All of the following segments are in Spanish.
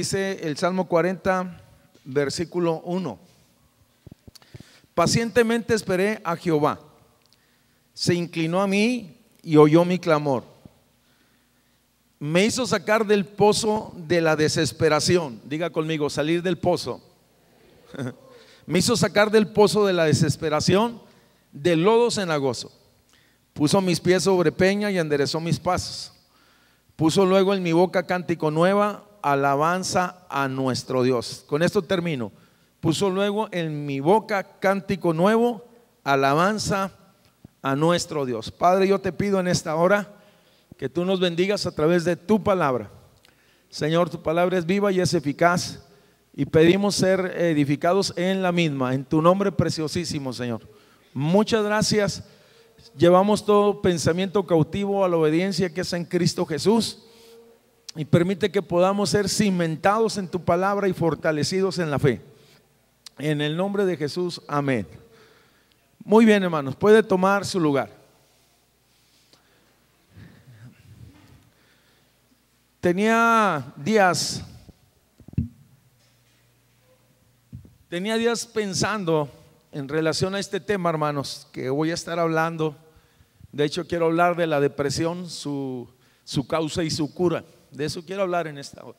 Dice el Salmo 40, versículo 1. Pacientemente esperé a Jehová, se inclinó a mí y oyó mi clamor. Me hizo sacar del pozo de la desesperación. Diga conmigo, salir del pozo. Me hizo sacar del pozo de la desesperación, del lodo cenagoso. Puso mis pies sobre peña y enderezó mis pasos. Puso luego en mi boca cántico nueva, alabanza a nuestro Dios. Con esto termino. Puso luego en mi boca cántico nuevo, alabanza a nuestro Dios. Padre, yo te pido en esta hora que tú nos bendigas a través de tu palabra. Señor, tu palabra es viva y es eficaz, y pedimos ser edificados en la misma, en tu nombre preciosísimo, Señor. Muchas gracias. Llevamos todo pensamiento cautivo a la obediencia que es en Cristo Jesús, y permite que podamos ser cimentados en tu palabra y fortalecidos en la fe. En el nombre de Jesús, amén. Muy bien, hermanos, puede tomar su lugar. Tenía días pensando en relación a este tema, hermanos, que voy a estar hablando. De hecho, quiero hablar de la depresión, su causa y su cura. De eso quiero hablar en esta hora.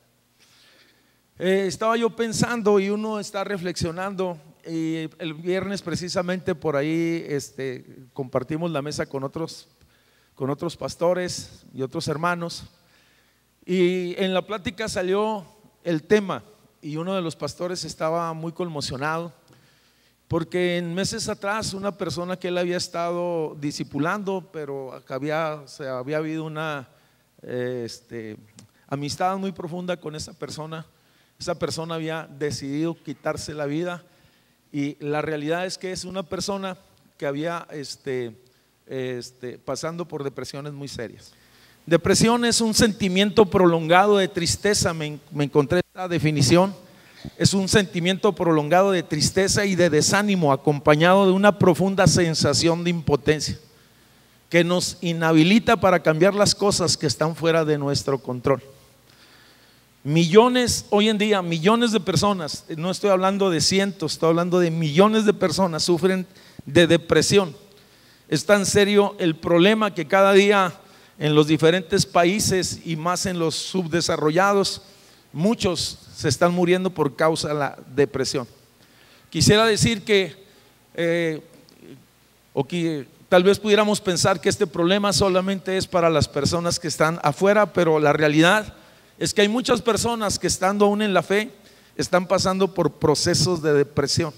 Estaba yo pensando y uno está reflexionando, y el viernes precisamente por ahí compartimos la mesa con otros pastores y otros hermanos, y en la plática salió el tema, y uno de los pastores estaba muy conmocionado porque en meses atrás una persona que él había estado discipulando, pero había habido una amistad muy profunda con esa persona había decidido quitarse la vida, y la realidad es que es una persona que había pasando por depresiones muy serias. Depresión es un sentimiento prolongado de tristeza. Me encontré esta definición. Es un sentimiento prolongado de tristeza y de desánimo, acompañado de una profunda sensación de impotencia que nos inhabilita para cambiar las cosas que están fuera de nuestro control. Hoy en día, millones de personas, no estoy hablando de cientos, estoy hablando de millones de personas, sufren de depresión. Es tan serio el problema que cada día en los diferentes países, y más en los subdesarrollados, muchos se están muriendo por causa de la depresión. Quisiera decir que tal vez pudiéramos pensar que este problema solamente es para las personas que están afuera, pero la realidad es que hay muchas personas que, estando aún en la fe, están pasando por procesos de depresión.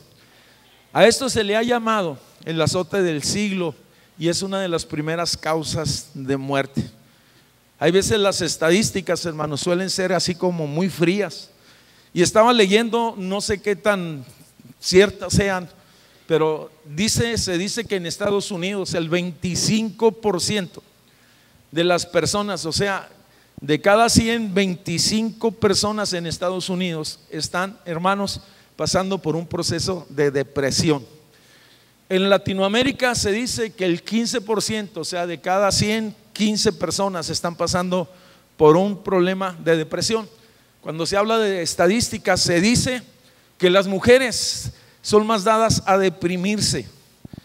A esto se le ha llamado el azote del siglo, y es una de las primeras causas de muerte. Hay veces las estadísticas, hermanos, suelen ser así como muy frías, y estaba leyendo, no sé qué tan ciertas sean, pero se dice que en Estados Unidos el 25% de las personas, o sea, de cada 100, 25 personas en Estados Unidos están, hermanos, pasando por un proceso de depresión. En Latinoamérica se dice que el 15%, o sea, de cada 100, 15 personas están pasando por un problema de depresión. Cuando se habla de estadísticas, se dice que las mujeres son más dadas a deprimirse,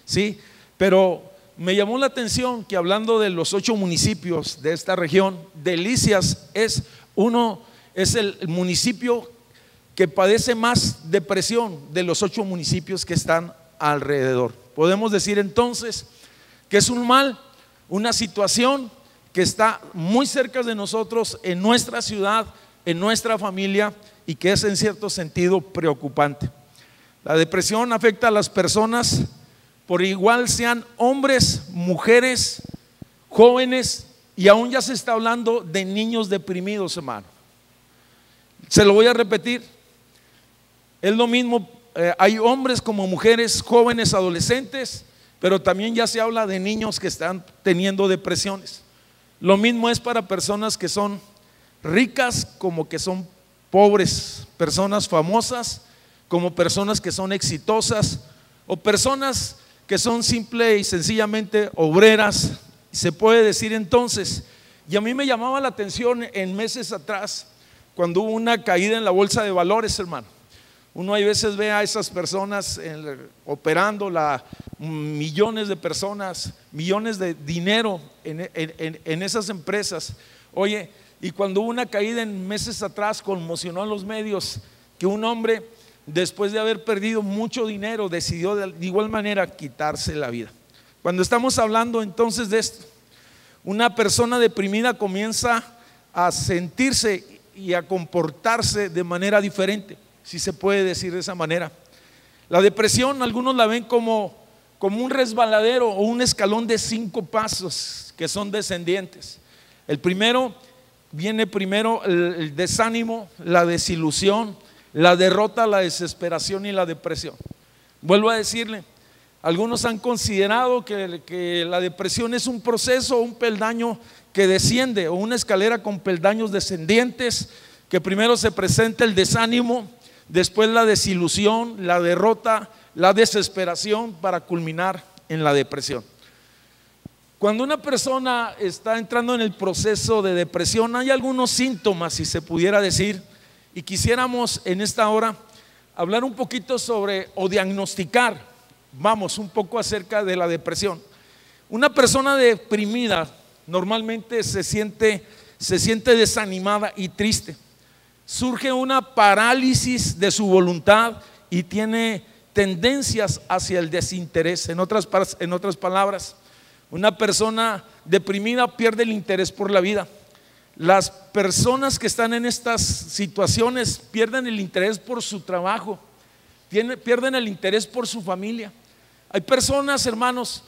¿sí? Pero me llamó la atención que, hablando de los 8 municipios de esta región, Delicias es el municipio que padece más depresión de los 8 municipios que están alrededor. Podemos decir entonces que es un mal, una situación que está muy cerca de nosotros, en nuestra ciudad, en nuestra familia, y que es en cierto sentido preocupante. La depresión afecta a las personas por igual, sean hombres, mujeres, jóvenes, y aún ya se está hablando de niños deprimidos, hermano. Se lo voy a repetir, es lo mismo. Hay hombres como mujeres, jóvenes, adolescentes, pero también ya se habla de niños que están teniendo depresiones. Lo mismo es para personas que son ricas como que son pobres, personas famosas como personas que son exitosas, o personas que son simple y sencillamente obreras. Se puede decir entonces, y a mí me llamaba la atención en meses atrás, cuando hubo una caída en la bolsa de valores, hermano. Uno hay veces ve a esas personas operando, millones de personas, millones de dinero en esas empresas. Oye, y cuando hubo una caída en meses atrás, conmocionó a los medios que un hombre, después de haber perdido mucho dinero, decidió de igual manera quitarse la vida. Cuando estamos hablando entonces de esto, una persona deprimida comienza a sentirse y a comportarse de manera diferente, si se puede decir de esa manera. La depresión, algunos la ven como un resbaladero o un escalón de 5 pasos que son descendientes. Viene primero el desánimo, la desilusión, la derrota, la desesperación y la depresión. Vuelvo a decirle, algunos han considerado que la depresión es un proceso, un peldaño que desciende, o una escalera con peldaños descendientes, que primero se presenta el desánimo, después la desilusión, la derrota, la desesperación, para culminar en la depresión. Cuando una persona está entrando en el proceso de depresión, hay algunos síntomas, si se pudiera decir, y quisiéramos en esta hora hablar un poquito sobre, o diagnosticar, un poco acerca de la depresión. Una persona deprimida normalmente se siente desanimada y triste. Surge una parálisis de su voluntad y tiene tendencias hacia el desinterés. En otras palabras, una persona deprimida pierde el interés por la vida. Las personas que están en estas situaciones pierden el interés por su trabajo, pierden el interés por su familia. Hay personas, hermanos,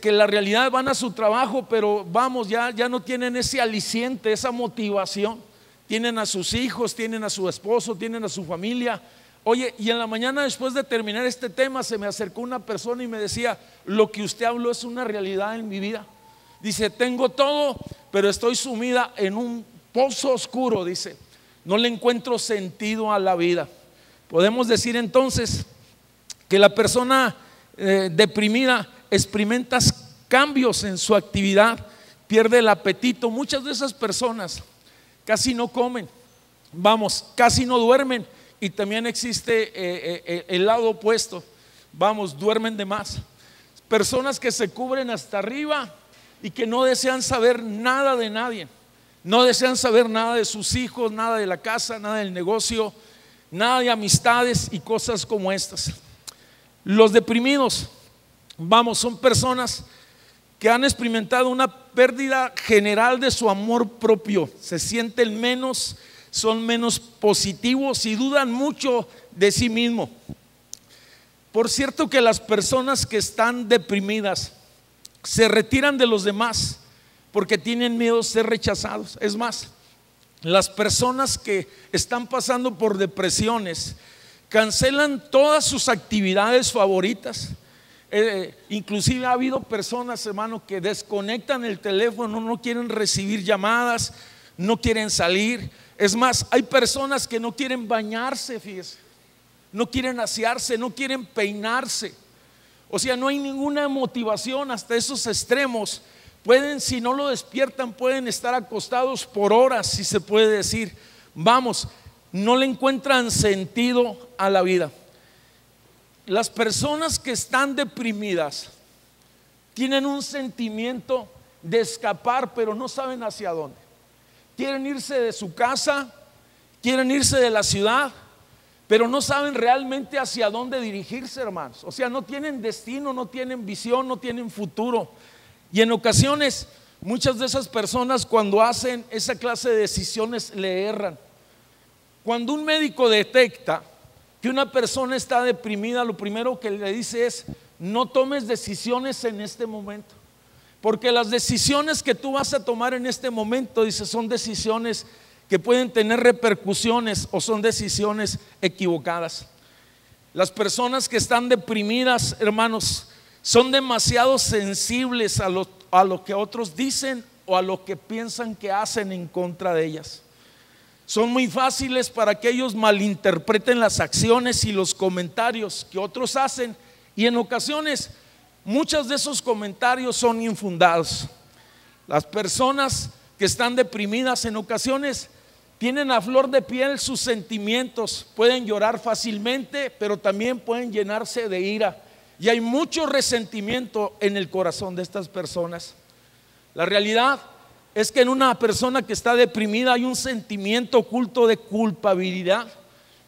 que la realidad van a su trabajo, pero ya no tienen ese aliciente, esa motivación. Tienen a sus hijos, tienen a su esposo, tienen a su familia. Oye, y en la mañana, después de terminar este tema, se me acercó una persona y me decía: lo que usted habló es una realidad en mi vida. Dice, tengo todo, pero estoy sumida en un pozo oscuro. Dice, no le encuentro sentido a la vida. Podemos decir entonces que la persona deprimida experimenta cambios en su actividad, pierde el apetito. Muchas de esas personas casi no comen, casi no duermen. Y también existe el lado opuesto, duermen de más. Personas que se cubren hasta arriba y que no desean saber nada de nadie, no desean saber nada de sus hijos, nada de la casa, nada del negocio, nada de amistades y cosas como estas. Los deprimidos, son personas que han experimentado una pérdida general de su amor propio, se sienten menos, son menos positivos y dudan mucho de sí mismo. Por cierto que las personas que están deprimidas se retiran de los demás porque tienen miedo de ser rechazados. Es más, las personas que están pasando por depresiones cancelan todas sus actividades favoritas. Inclusive ha habido personas, hermano, que desconectan el teléfono, no quieren recibir llamadas, no quieren salir. Es más, hay personas que no quieren bañarse, fíjese, no quieren asearse, no quieren peinarse. O sea, no hay ninguna motivación hasta esos extremos. Pueden, si no lo despiertan, pueden estar acostados por horas, si se puede decir. No le encuentran sentido a la vida. Las personas que están deprimidas tienen un sentimiento de escapar, pero no saben hacia dónde. Quieren irse de su casa, quieren irse de la ciudad, pero no saben realmente hacia dónde dirigirse, hermanos. O sea, no tienen destino, no tienen visión, no tienen futuro. Y en ocasiones, muchas de esas personas, cuando hacen esa clase de decisiones, le erran. Cuando un médico detecta que una persona está deprimida, lo primero que le dice es: no tomes decisiones en este momento, porque las decisiones que tú vas a tomar en este momento, dice, son decisiones que pueden tener repercusiones o son decisiones equivocadas. Las personas que están deprimidas, hermanos, son demasiado sensibles a lo que otros dicen o a lo que piensan que hacen en contra de ellas. Son muy fáciles para que ellos malinterpreten las acciones y los comentarios que otros hacen, y en ocasiones muchos de esos comentarios son infundados. Las personas que están deprimidas en ocasiones tienen a flor de piel sus sentimientos, pueden llorar fácilmente, pero también pueden llenarse de ira. Y hay mucho resentimiento en el corazón de estas personas. La realidad es que en una persona que está deprimida hay un sentimiento oculto de culpabilidad,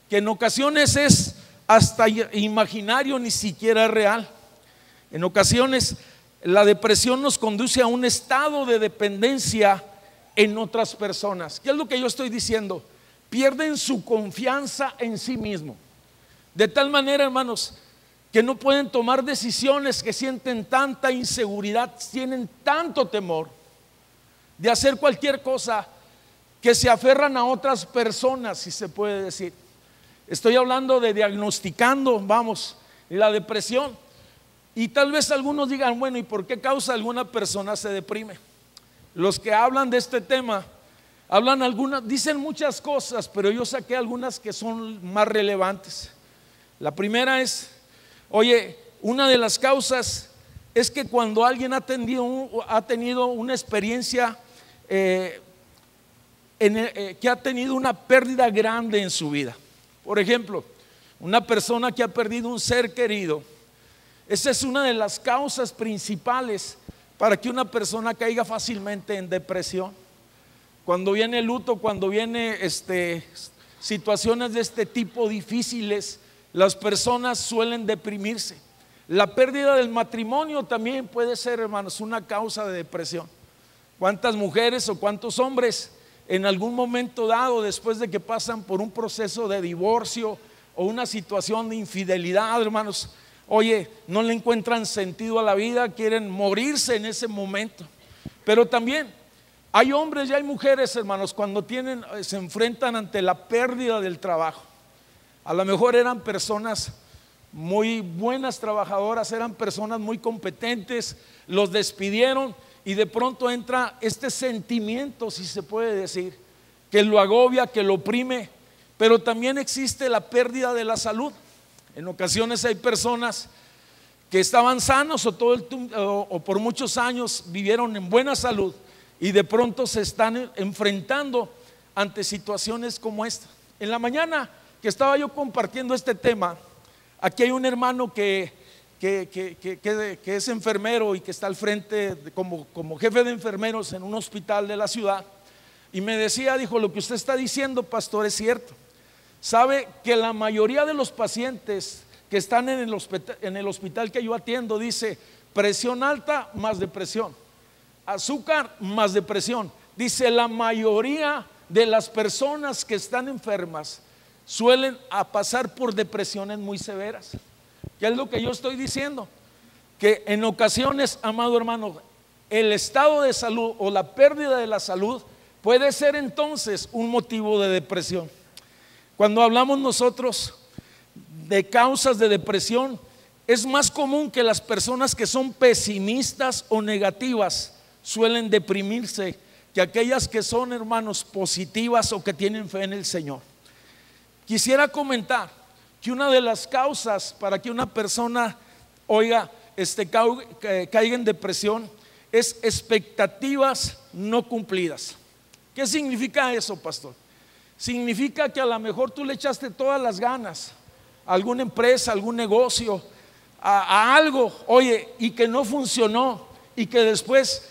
que en ocasiones es hasta imaginario, ni siquiera es real. En ocasiones la depresión nos conduce a un estado de dependencia en otras personas. ¿Qué es lo que yo estoy diciendo? Pierden su confianza en sí mismo, de tal manera, hermanos, que no pueden tomar decisiones, que sienten tanta inseguridad, tienen tanto temor de hacer cualquier cosa, que se aferran a otras personas, si se puede decir. Estoy hablando de diagnosticando, la depresión. Y tal vez algunos digan, bueno, ¿y por qué causa alguna persona se deprime? Los que hablan de este tema, dicen muchas cosas, pero yo saqué algunas que son más relevantes. La primera es, una de las causas es que cuando alguien ha tenido una experiencia, que ha tenido una pérdida grande en su vida. Por ejemplo, una persona que ha perdido un ser querido, esa es una de las causas principales para que una persona caiga fácilmente en depresión. Cuando viene el luto, cuando viene situaciones de este tipo difíciles, las personas suelen deprimirse. La pérdida del matrimonio también puede ser, hermanos, una causa de depresión. ¿Cuántas mujeres o cuántos hombres en algún momento dado, después de que pasan por un proceso de divorcio o una situación de infidelidad, hermanos, no le encuentran sentido a la vida, quieren morirse en ese momento? Pero también hay hombres y hay mujeres, hermanos, cuando se enfrentan ante la pérdida del trabajo. A lo mejor eran personas muy buenas trabajadoras, eran personas muy competentes, los despidieron y de pronto entra este sentimiento, si se puede decir, que lo agobia, que lo oprime. Pero también existe la pérdida de la salud. En ocasiones hay personas que estaban sanos o por muchos años vivieron en buena salud y de pronto se están enfrentando ante situaciones como esta. En la mañana que estaba yo compartiendo este tema, aquí hay un hermano que es enfermero y que está al frente como jefe de enfermeros en un hospital de la ciudad, y me decía, dijo, lo que usted está diciendo, pastor, es cierto. Sabe que la mayoría de los pacientes que están en el hospital que yo atiendo, dice, presión alta más depresión, azúcar más depresión. Dice, la mayoría de las personas que están enfermas suelen pasar por depresiones muy severas. ¿Qué es lo que yo estoy diciendo? Que en ocasiones, amado hermano, el estado de salud o la pérdida de la salud puede ser entonces un motivo de depresión. Cuando hablamos nosotros de causas de depresión, es más común que las personas que son pesimistas o negativas suelen deprimirse que aquellas que son, hermanos, positivas o que tienen fe en el Señor. Quisiera comentar que una de las causas para que una persona caiga en depresión es expectativas no cumplidas. ¿Qué significa eso, pastor? Significa que a lo mejor tú le echaste todas las ganas a alguna empresa, a algún negocio, a algo, y que no funcionó, y que después,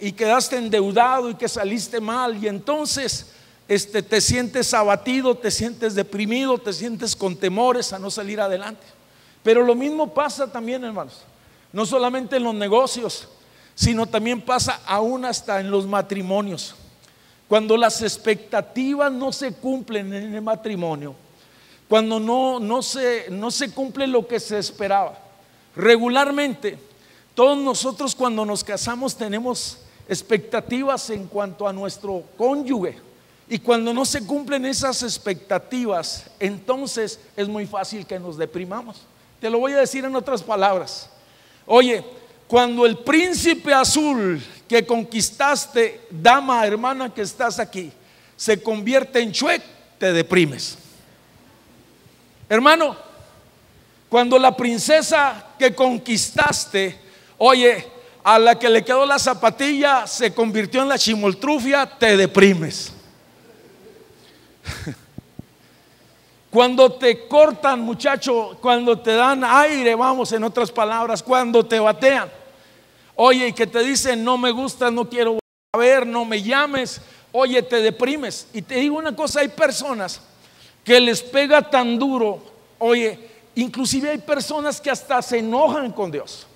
y quedaste endeudado y que saliste mal, y entonces te sientes abatido, te sientes deprimido, te sientes con temores a no salir adelante. Pero lo mismo pasa también, hermanos, no solamente en los negocios, sino también pasa aún hasta en los matrimonios. Cuando las expectativas no se cumplen en el matrimonio, cuando no se cumple lo que se esperaba. Regularmente, todos nosotros cuando nos casamos tenemos expectativas en cuanto a nuestro cónyuge, y cuando no se cumplen esas expectativas, entonces es muy fácil que nos deprimamos. Te lo voy a decir en otras palabras. Cuando el príncipe azul que conquistaste, dama, hermana que estás aquí, se convierte en Shrek, te deprimes. Hermano, cuando la princesa que conquistaste, a la que le quedó la zapatilla se convirtió en la chimoltrufia, te deprimes. Cuando te cortan, muchacho, cuando te dan aire, vamos, en otras palabras, cuando te batean. Oye, y que te dicen, no me gusta, no quiero ver, no me llames. Oye, te deprimes. Y te digo una cosa, hay personas que les pega tan duro. Oye, inclusive hay personas que hasta se enojan con Dios.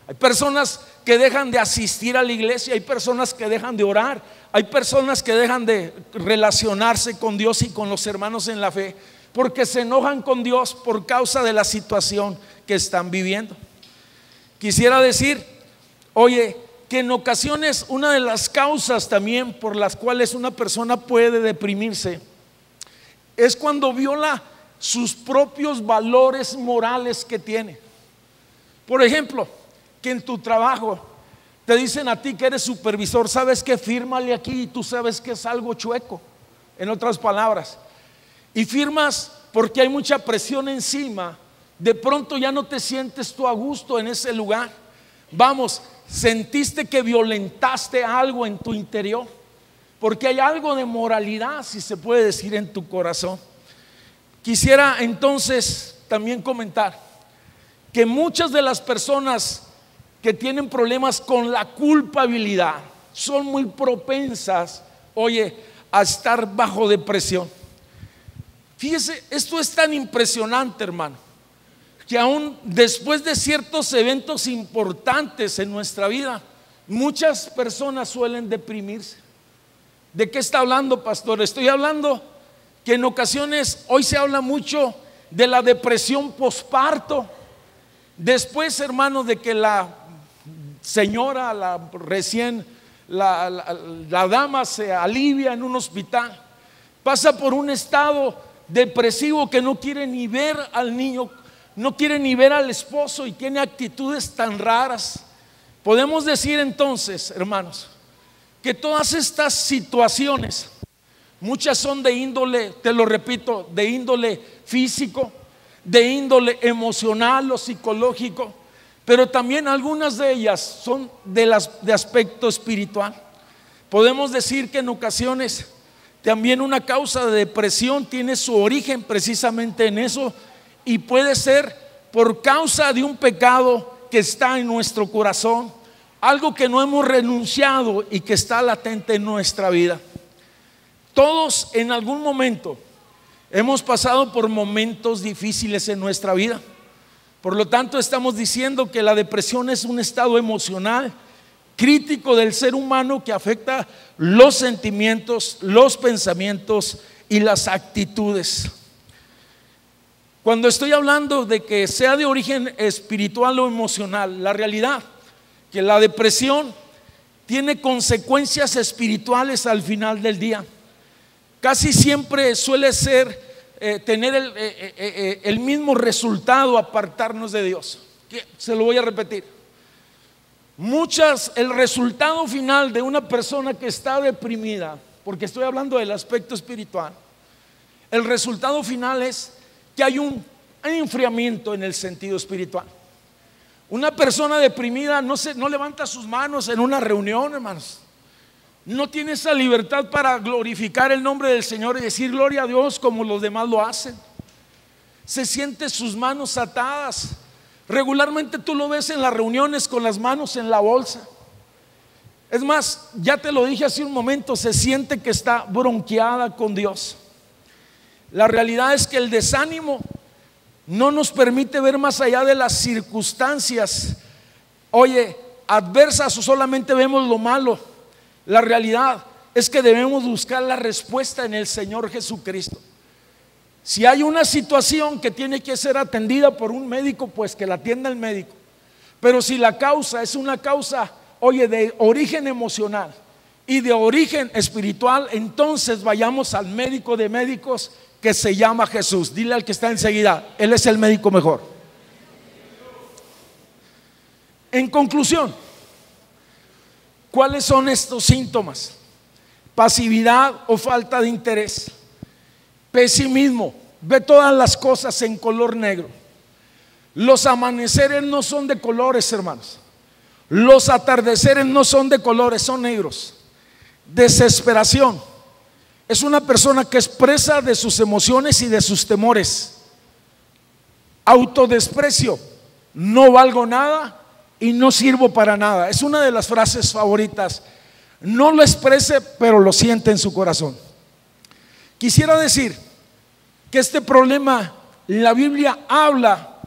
Hay personas que dejan de asistir a la iglesia, hay personas que dejan de orar, hay personas que dejan de relacionarse con Dios y con los hermanos en la fe, porque se enojan con Dios por causa de la situación que están viviendo. Quisiera decir, oye, que en ocasiones una de las causas también por las cuales una persona puede deprimirse es cuando viola sus propios valores morales que tiene. Por ejemplo, que en tu trabajo te dicen a ti que eres supervisor, sabes que fírmale aquí, y tú sabes que es algo chueco, en otras palabras, y firmas porque hay mucha presión encima. De pronto ya no te sientes tú a gusto en ese lugar. Vamos, sentiste que violentaste algo en tu interior, porque hay algo de moralidad, si se puede decir, en tu corazón. Quisiera entonces también comentar que muchas de las personas que tienen problemas con la culpabilidad son muy propensas, oye, a estar bajo depresión. Fíjese, esto es tan impresionante, hermano, que aún después de ciertos eventos importantes en nuestra vida, muchas personas suelen deprimirse. ¿De qué está hablando, pastor? Estoy hablando que en ocasiones hoy se habla mucho de la depresión posparto. Después, hermano, de que la señora, la dama se alivia en un hospital, pasa por un estado depresivo que no quiere ni ver al niño, no quiere ni ver al esposo y tiene actitudes tan raras. Podemos decir entonces, hermanos, que todas estas situaciones, muchas son de índole, te lo repito, de índole físico, de índole emocional o psicológico, pero también algunas de ellas son de aspecto espiritual. Podemos decir que en ocasiones también una causa de depresión tiene su origen precisamente en eso, y puede ser por causa de un pecado que está en nuestro corazón, algo que no hemos renunciado y que está latente en nuestra vida. Todos en algún momento hemos pasado por momentos difíciles en nuestra vida. Por lo tanto, estamos diciendo que la depresión es un estado emocional crítico del ser humano que afecta los sentimientos, los pensamientos y las actitudes. Cuando estoy hablando de que sea de origen espiritual o emocional, la realidad que la depresión tiene consecuencias espirituales al final del día. Casi siempre suele ser tener el mismo resultado, apartarnos de Dios. Se lo voy a repetir. El resultado final de una persona que está deprimida, porque estoy hablando del aspecto espiritual, el resultado final es que hay un enfriamiento en el sentido espiritual. Una persona deprimida no levanta sus manos en una reunión, hermanos. No tiene esa libertad para glorificar el nombre del Señor y decir gloria a Dios como los demás lo hacen. Se siente sus manos atadas. Regularmente tú lo ves en las reuniones con las manos en la bolsa. Es más, ya te lo dije hace un momento, se siente que está bronqueada con Dios. La realidad es que el desánimo no nos permite ver más allá de las circunstancias, oye, adversas, o solamente vemos lo malo. La realidad es que debemos buscar la respuesta en el Señor Jesucristo. Si hay una situación que tiene que ser atendida por un médico, pues que la atienda el médico. Pero si la causa es una causa, oye, de origen emocional y de origen espiritual, entonces vayamos al médico de médicos, que se llama Jesús. Dile al que está enseguida, Él es el médico mejor. En conclusión, ¿cuáles son estos síntomas? Pasividad o falta de interés, pesimismo, ve todas las cosas en color negro. Los amaneceres no son de colores, hermanos. Los atardeceres no son de colores, son negros. Desesperación, es una persona que es presa de sus emociones y de sus temores. Autodesprecio, no valgo nada y no sirvo para nada. Es una de las frases favoritas. No lo exprese, pero lo siente en su corazón. Quisiera decir que este problema la Biblia habla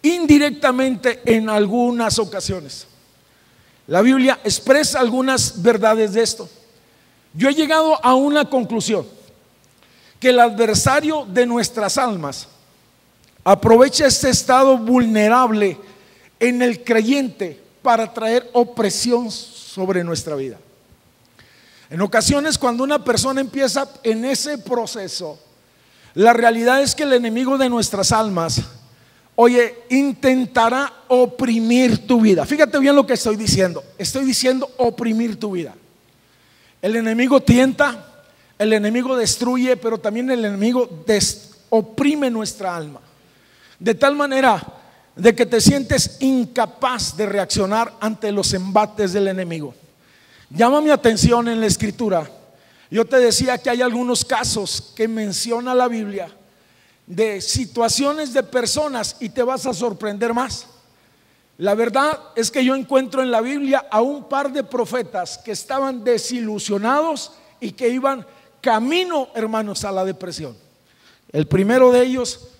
indirectamente en algunas ocasiones. La Biblia expresa algunas verdades de esto. Yo he llegado a una conclusión: que el adversario de nuestras almas aprovecha este estado vulnerable en el creyente para traer opresión sobre nuestra vida. En ocasiones, cuando una persona empieza en ese proceso, la realidad es que el enemigo de nuestras almas, intentará oprimir tu vida. Fíjate bien lo que estoy diciendo. Estoy diciendo oprimir tu vida. El enemigo tienta, el enemigo destruye, pero también el enemigo oprime nuestra alma, de tal manera de que te sientes incapaz de reaccionar ante los embates del enemigo. Llama mi atención en la escritura. Yo te decía que hay algunos casos que menciona la Biblia de situaciones de personas, y te vas a sorprender más. La verdad es que yo encuentro en la Biblia a un par de profetas que estaban desilusionados y que iban camino, hermanos, a la depresión. El primero de ellos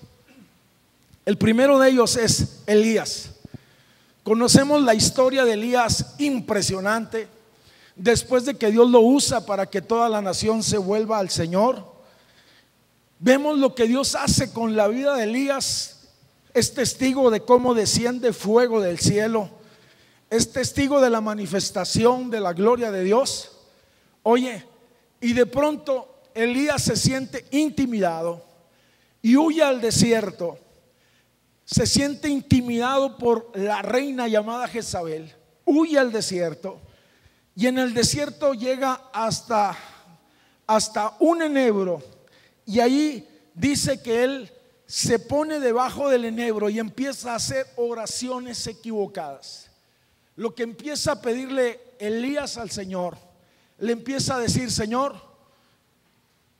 es Elías. Conocemos la historia de Elías, impresionante. Después de que Dios lo usa para que toda la nación se vuelva al Señor, vemos lo que Dios hace con la vida de Elías. Es testigo de cómo desciende fuego del cielo. Es testigo de la manifestación de la gloria de Dios. Y de pronto Elías se siente intimidado y huye al desierto. Se siente intimidado por la reina llamada Jezabel. Huye al desierto. Y en el desierto llega hasta un enebro. Y ahí dice que él se pone debajo del enebro y empieza a hacer oraciones equivocadas. Lo que empieza a pedirle Elías al Señor, le empieza a decir: Señor,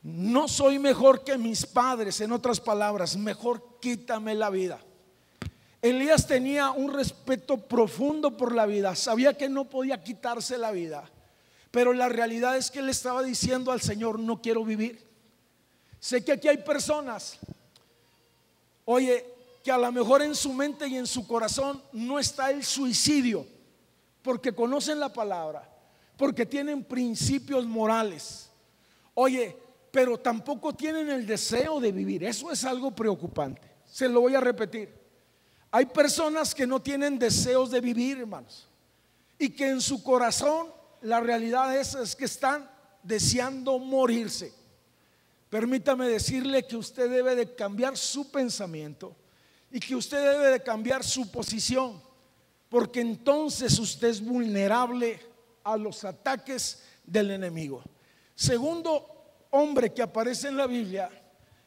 no soy mejor que mis padres. En otras palabras, mejor quítame la vida. Elías tenía un respeto profundo por la vida, sabía que no podía quitarse la vida, pero la realidad es que él estaba diciendo al Señor: no quiero vivir. Sé que aquí hay personas, que a lo mejor en su mente y en su corazón no está el suicidio, porque conocen la palabra, porque tienen principios morales, pero tampoco tienen el deseo de vivir. Eso es algo preocupante. Se lo voy a repetir. Hay personas que no tienen deseos de vivir, hermanos, y que en su corazón la realidad es que están deseando morirse. Permítame decirle que usted debe de cambiar su pensamiento y que usted debe de cambiar su posición, porque entonces usted es vulnerable a los ataques del enemigo. Segundo hombre que aparece en la Biblia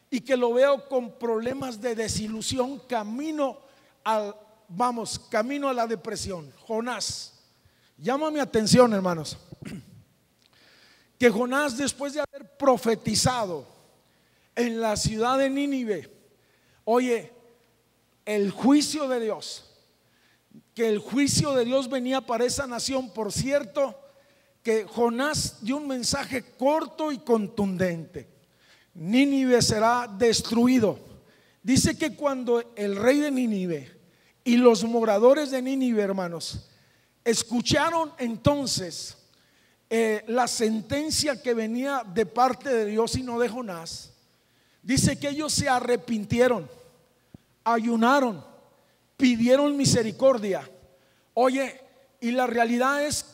y que lo veo con problemas de desilusión, camino a la depresión, Jonás. Llama mi atención, hermanos, que Jonás, después de haber profetizado en la ciudad de Nínive, el juicio de Dios, que el juicio de Dios venía para esa nación. Por cierto, que Jonás dio un mensaje corto y contundente: Nínive será destruido. Dice que cuando el rey de Nínive y los moradores de Nínive, hermanos, escucharon entonces la sentencia que venía de parte de Dios y no de Jonás, dice que ellos se arrepintieron, ayunaron, pidieron misericordia. Y la realidad es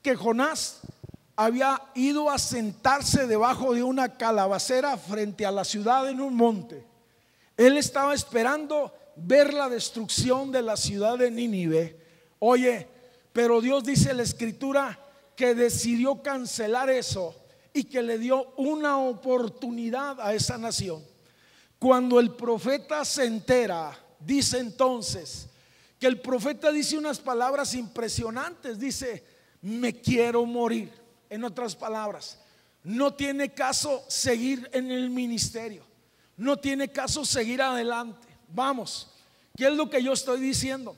que Jonás había ido a sentarse debajo de una calabacera frente a la ciudad en un monte. Él estaba esperando ver la destrucción de la ciudad de Nínive. Pero Dios, dice la escritura, que decidió cancelar eso y que le dio una oportunidad a esa nación. Cuando el profeta se entera, dice entonces que el profeta dice unas palabras impresionantes. Dice: me quiero morir. En otras palabras, no tiene caso seguir en el ministerio, no tiene caso seguir adelante. Vamos, ¿qué es lo que yo estoy diciendo?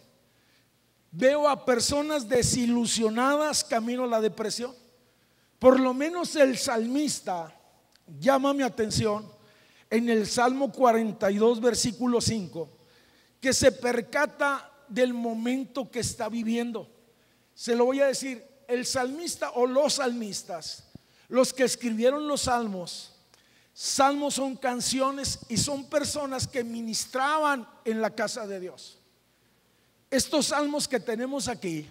Veo a personas desilusionadas camino a la depresión. Por lo menos el salmista llama mi atención en el Salmo 42 versículo 5, que se percata del momento que está viviendo. Se lo voy a decir, el salmista o los salmistas, los que escribieron los salmos, salmos son canciones y son personas que ministraban en la casa de Dios. Estos salmos que tenemos aquí,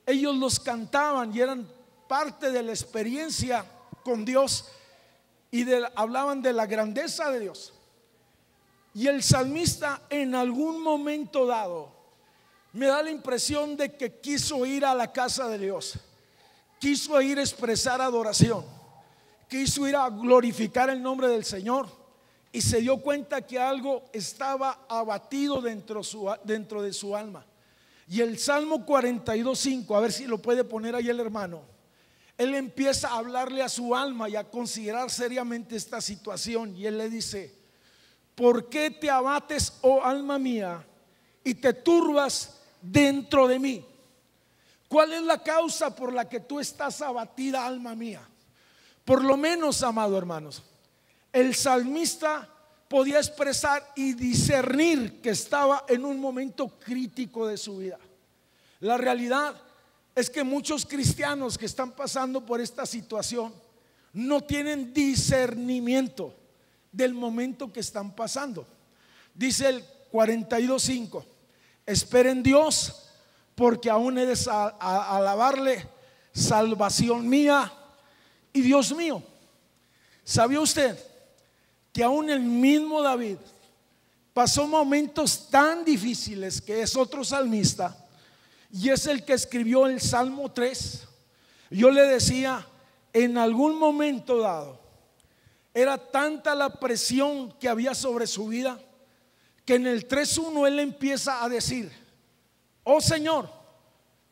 ellos los cantaban y eran parte de la experiencia con Dios y hablaban de la grandeza de Dios. Y el salmista en algún momento dado me da la impresión de que quiso ir a la casa de Dios, quiso ir a expresar adoración, quiso ir a glorificar el nombre del Señor, y se dio cuenta que algo estaba abatido dentro de su alma. Y el Salmo 42:5, a ver si lo puede poner ahí el hermano, él empieza a hablarle a su alma y a considerar seriamente esta situación, y él le dice: ¿por qué te abates, oh alma mía, y te turbas dentro de mí? ¿Cuál es la causa por la que tú estás abatida, alma mía? Por lo menos, amados hermanos, el salmista podía expresar y discernir que estaba en un momento crítico de su vida. La realidad es que muchos cristianos que están pasando por esta situación no tienen discernimiento del momento que están pasando. Dice el 42:5: espera en Dios, porque aún he de alabarle, salvación mía y Dios mío. ¿Sabía usted que aún el mismo David pasó momentos tan difíciles, que es otro salmista y es el que escribió el Salmo 3? Yo le decía, en algún momento dado era tanta la presión que había sobre su vida, que en el 3:1 él empieza a decir: oh Señor,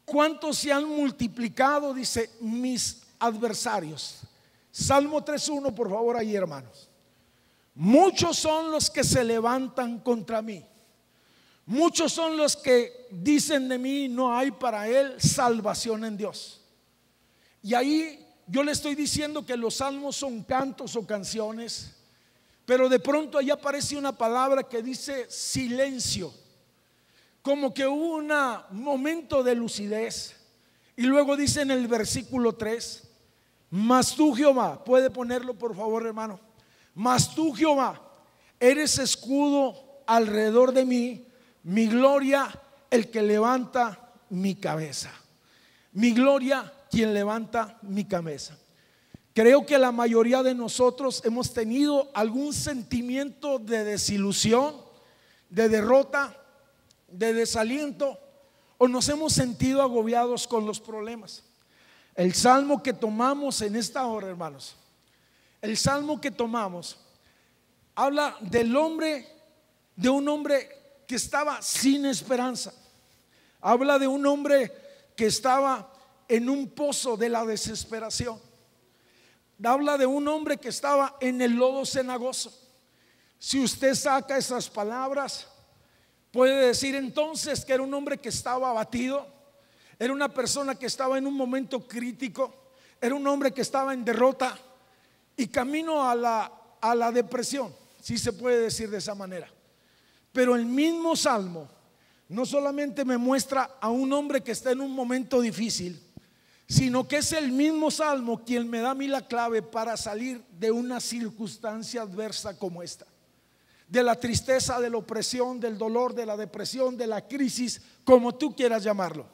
cuántos se han multiplicado, dice, mis adversarios. Salmo 3:1, por favor, ahí, hermanos. Muchos son los que se levantan contra mí, muchos son los que dicen de mí: no hay para él salvación en Dios. Y ahí yo le estoy diciendo que los salmos son cantos o canciones, pero de pronto ahí aparece una palabra que dice silencio, como que hubo un momento de lucidez. Y luego dice en el versículo 3: mas tú, Jehová, puede ponerlo por favor, hermano, mas tú, Jehová, eres escudo alrededor de mí, mi gloria, el que levanta mi cabeza. Mi gloria, quien levanta mi cabeza. Creo que la mayoría de nosotros hemos tenido algún sentimiento de desilusión, de derrota, de desaliento, o nos hemos sentido agobiados con los problemas. El salmo que tomamos en esta hora, hermanos, el salmo que tomamos habla del hombre, de un hombre que estaba sin esperanza. Habla de un hombre que estaba en un pozo de la desesperación. Habla de un hombre que estaba en el lodo cenagoso. Si usted saca esas palabras, puede decir entonces que era un hombre que estaba abatido, era una persona que estaba en un momento crítico, era un hombre que estaba en derrota y camino a la depresión, si se puede decir de esa manera. Pero el mismo salmo no solamente me muestra a un hombre que está en un momento difícil, sino que es el mismo salmo quien me da a mí la clave para salir de una circunstancia adversa como esta, de la tristeza, de la opresión, del dolor, de la depresión, de la crisis, como tú quieras llamarlo.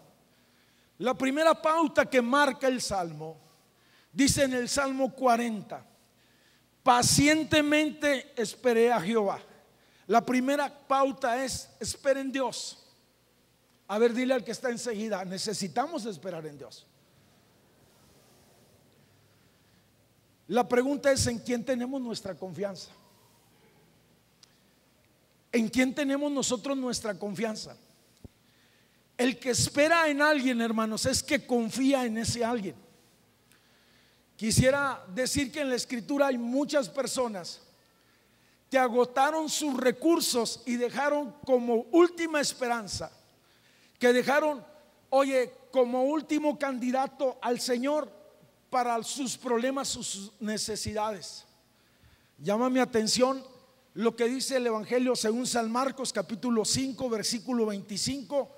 La primera pauta que marca el salmo dice en el Salmo 40: pacientemente esperé a Jehová. La primera pauta es: espera en Dios. A ver, dile al que está enseguida: necesitamos esperar en Dios. La pregunta es: ¿en quién tenemos nuestra confianza? ¿En quién tenemos nosotros nuestra confianza? El que espera en alguien, hermanos, es que confía en ese alguien. Quisiera decir que en la Escritura hay muchas personas que agotaron sus recursos y dejaron como última esperanza, que dejaron, como último candidato al Señor para sus problemas, sus necesidades. Llama mi atención lo que dice el Evangelio según San Marcos, capítulo 5, versículo 25,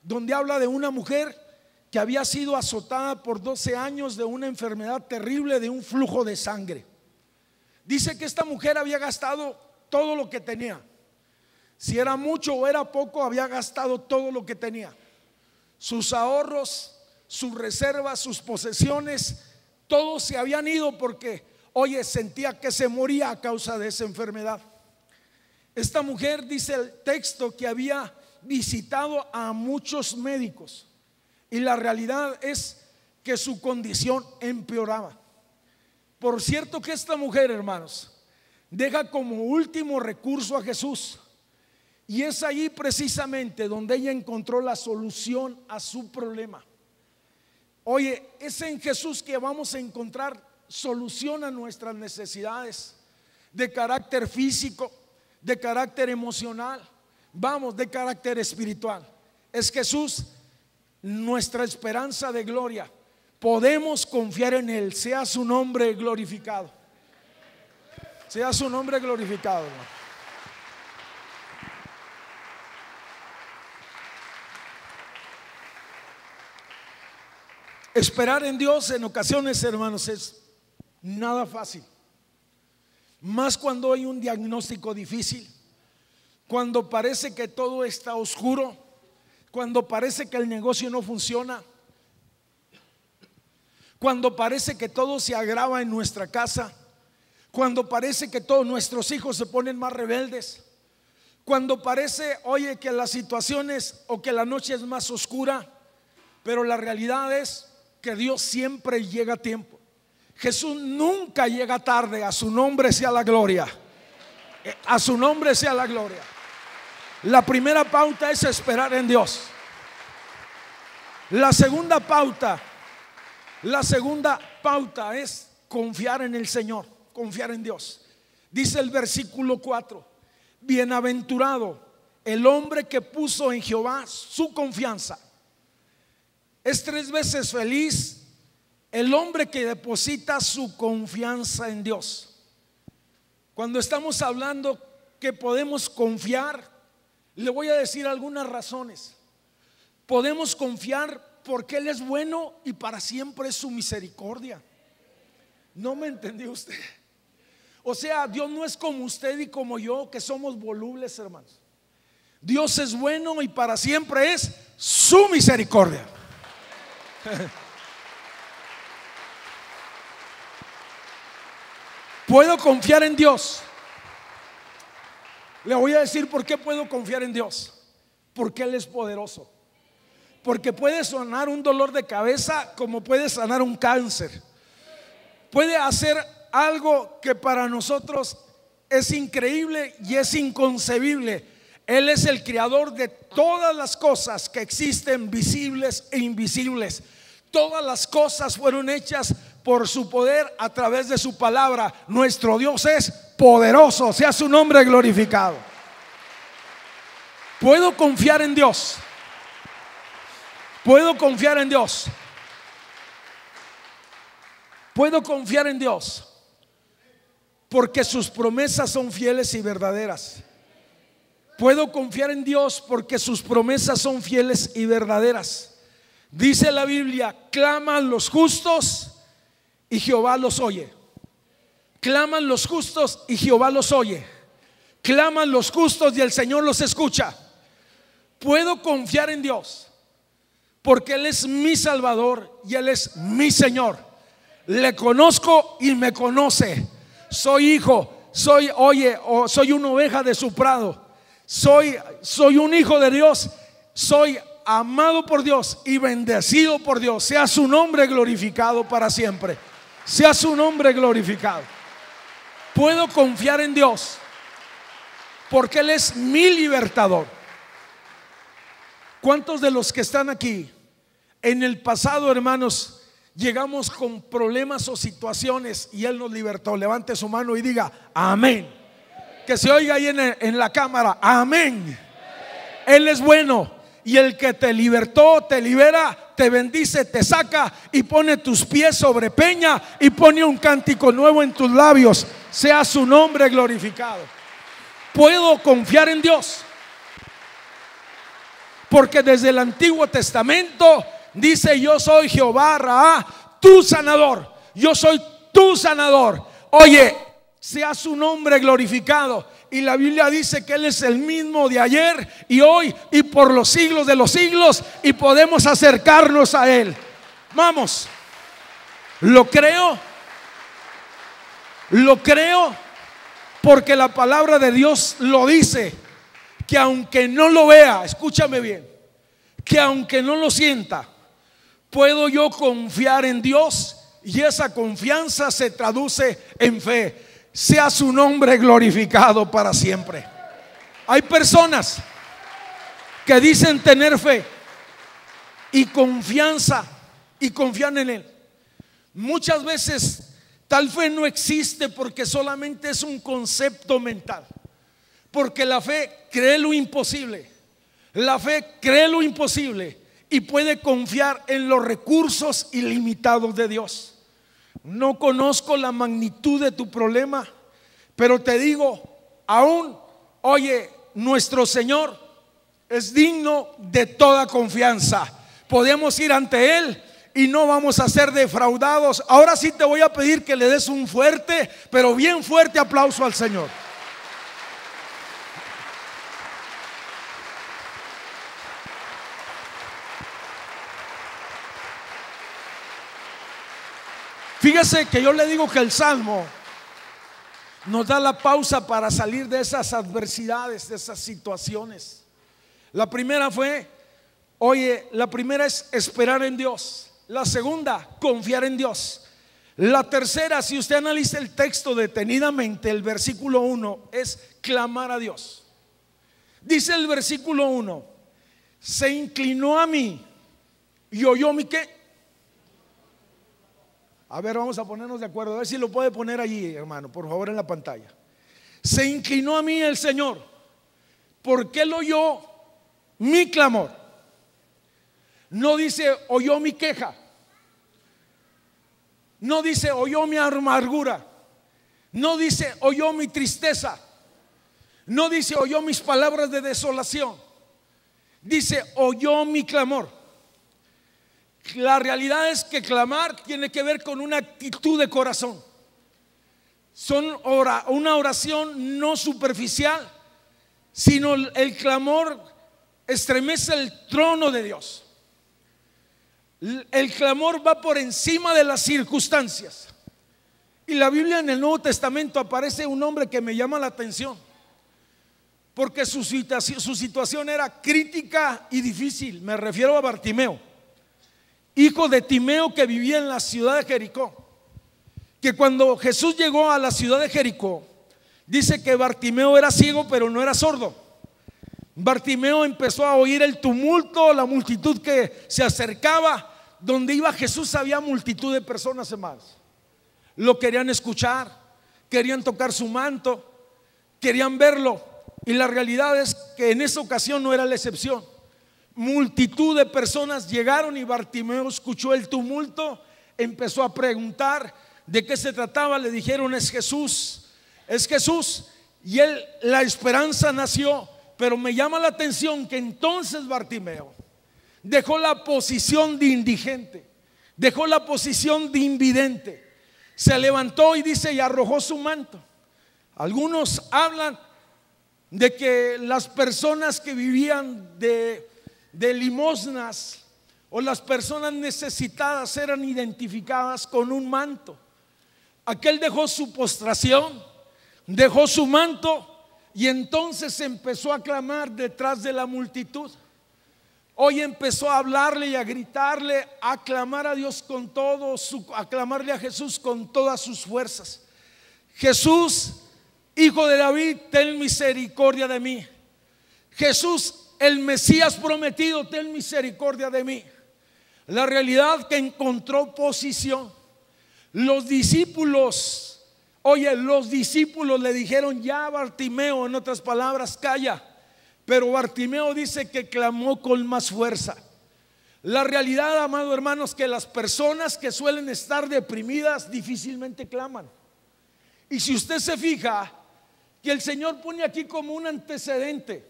donde habla de una mujer que había sido azotada por 12 años de una enfermedad terrible, de un flujo de sangre. Dice que esta mujer había gastado todo lo que tenía. Si era mucho o era poco, había gastado todo lo que tenía. Sus ahorros, sus reservas, sus posesiones, todos se habían ido porque, sentía que se moría a causa de esa enfermedad. Esta mujer, dice el texto, que había visitado a muchos médicos, y la realidad es que su condición empeoraba. Por cierto que esta mujer, hermanos, deja como último recurso a Jesús, y es ahí precisamente donde ella encontró la solución a su problema. Es en Jesús que vamos a encontrar solución a nuestras necesidades de carácter físico, de carácter emocional, de carácter espiritual. Es Jesús nuestra esperanza de gloria. Podemos confiar en Él. Sea su nombre glorificado. Sea su nombre glorificado, hermano. Esperar en Dios en ocasiones, hermanos, es nada fácil. Más cuando hay un diagnóstico difícil, cuando parece que todo está oscuro, cuando parece que el negocio no funciona, cuando parece que todo se agrava en nuestra casa, cuando parece que todos nuestros hijos se ponen más rebeldes, cuando parece, que las situaciones o que la noche es más oscura, pero la realidad es que Dios siempre llega a tiempo. Jesús nunca llega tarde. A su nombre sea la gloria. A su nombre sea la gloria. La primera pauta es esperar en Dios. La segunda pauta es confiar en el Señor, confiar en Dios. Dice el versículo 4: bienaventurado el hombre que puso en Jehová su confianza. Es 3 veces feliz el hombre que deposita su confianza en Dios. Cuando estamos hablando que podemos confiar, le voy a decir algunas razones. Podemos confiar porque Él es bueno y para siempre es su misericordia. ¿No me entendió usted? Dios no es como usted y como yo, que somos volubles, hermanos. Dios es bueno y para siempre es su misericordia. Puedo confiar en Dios. Le voy a decir por qué puedo confiar en Dios. Porque Él es poderoso. Porque puede sanar un dolor de cabeza como puede sanar un cáncer. Puede hacer algo que para nosotros es increíble y es inconcebible. Él es el creador de todas las cosas que existen, visibles e invisibles. Todas las cosas fueron hechas por su poder a través de su palabra. Nuestro Dios es poderoso, sea su nombre glorificado. Puedo confiar en Dios. Puedo confiar en Dios. Puedo confiar en Dios porque sus promesas son fieles y verdaderas. Puedo confiar en Dios porque sus promesas son fieles y verdaderas. Dice la Biblia: claman los justos y Jehová los oye. Claman los justos y Jehová los oye. Claman los justos y el Señor los escucha. Puedo confiar en Dios porque Él es mi Salvador y Él es mi Señor. Le conozco y me conoce. Soy hijo, soy una oveja de su prado. Soy un hijo de Dios. Soy amado por Dios y bendecido por Dios. Sea su nombre glorificado para siempre. Sea su nombre glorificado. Puedo confiar en Dios porque Él es mi libertador. ¿Cuántos de los que están aquí en el pasado, hermanos, llegamos con problemas o situaciones y Él nos libertó. Levante su mano y diga amén. Que se oiga ahí en la cámara, amén. Él es bueno, y el que te libertó, te libera, te bendice, te saca y pone tus pies sobre peña y pone un cántico nuevo en tus labios. Sea su nombre glorificado. Puedo confiar en Dios, porque desde el Antiguo Testamento dice: yo soy Jehová Raá, tu sanador. Yo soy tu sanador. Oye, sea su nombre glorificado. Y la Biblia dice que Él es el mismo de ayer y hoy y por los siglos de los siglos, y podemos acercarnos a Él. Vamos, lo creo porque la palabra de Dios lo dice, que aunque no lo vea, escúchame bien, que aunque no lo sienta, puedo yo confiar en Dios, y esa confianza se traduce en fe. Sea su nombre glorificado para siempre. Hay personas que dicen tener fe y confianza y confían en Él. Muchas veces tal fe no existe porque solamente es un concepto mental. Porque la fe cree lo imposible. La fe cree lo imposible y puede confiar en los recursos ilimitados de Dios. No conozco la magnitud de tu problema, pero te digo, aún, oye, nuestro Señor es digno de toda confianza. Podemos ir ante Él y no vamos a ser defraudados. Ahora sí te voy a pedir que le des un fuerte, pero bien fuerte aplauso al Señor. Fíjese que yo le digo que el Salmo nos da la pausa para salir de esas adversidades, de esas situaciones. La primera es esperar en Dios. La segunda, confiar en Dios. La tercera, si usted analiza el texto detenidamente, el versículo 1 es clamar a Dios. Dice el versículo 1: se inclinó a mí y oyó mi ¿qué? A ver, vamos a ponernos de acuerdo. A ver si lo puede poner allí, hermano, por favor, en la pantalla. Se inclinó a mí el Señor, porque Él oyó mi clamor. No dice oyó mi queja. No dice oyó mi amargura. No dice oyó mi tristeza. No dice oyó mis palabras de desolación. Dice oyó mi clamor. La realidad es que clamar tiene que ver con una actitud de corazón. Una oración no superficial, sino el clamor estremece el trono de Dios. El clamor va por encima de las circunstancias. Y la Biblia, en el Nuevo Testamento, aparece un hombre que me llama la atención, porque su situación era crítica y difícil. Me refiero a Bartimeo, hijo de Timeo, que vivía en la ciudad de Jericó. Que cuando Jesús llegó a la ciudad de Jericó, dice que Bartimeo era ciego, pero no era sordo. Bartimeo empezó a oír el tumulto, la multitud que se acercaba. Donde iba Jesús había multitud de personas, hermanos. Lo querían escuchar, querían tocar su manto, querían verlo. Y la realidad es que en esa ocasión no era la excepción. Multitud de personas llegaron y Bartimeo escuchó el tumulto, empezó a preguntar de qué se trataba. Le dijeron: es Jesús, es Jesús. Y la esperanza nació. Pero me llama la atención que entonces Bartimeo dejó la posición de indigente, dejó la posición de invidente, se levantó y dice, y arrojó su manto. Algunos hablan de que las personas que vivían de limosnas o las personas necesitadas eran identificadas con un manto. Aquel dejó su postración, dejó su manto, y entonces empezó a clamar detrás de la multitud. Hoy empezó a hablarle y a gritarle, a clamar a Dios con todo a clamarle a Jesús con todas sus fuerzas. Jesús, Hijo de David, ten misericordia de mí. Jesús, el Mesías prometido, ten misericordia de mí. La realidad que encontró posición. Los discípulos, los discípulos le dijeron: ya, Bartimeo, en otras palabras, calla. Pero Bartimeo dice que clamó con más fuerza. La realidad, amados hermanos, que las personas que suelen estar deprimidas difícilmente claman. Y si usted se fija, que el Señor pone aquí como un antecedente: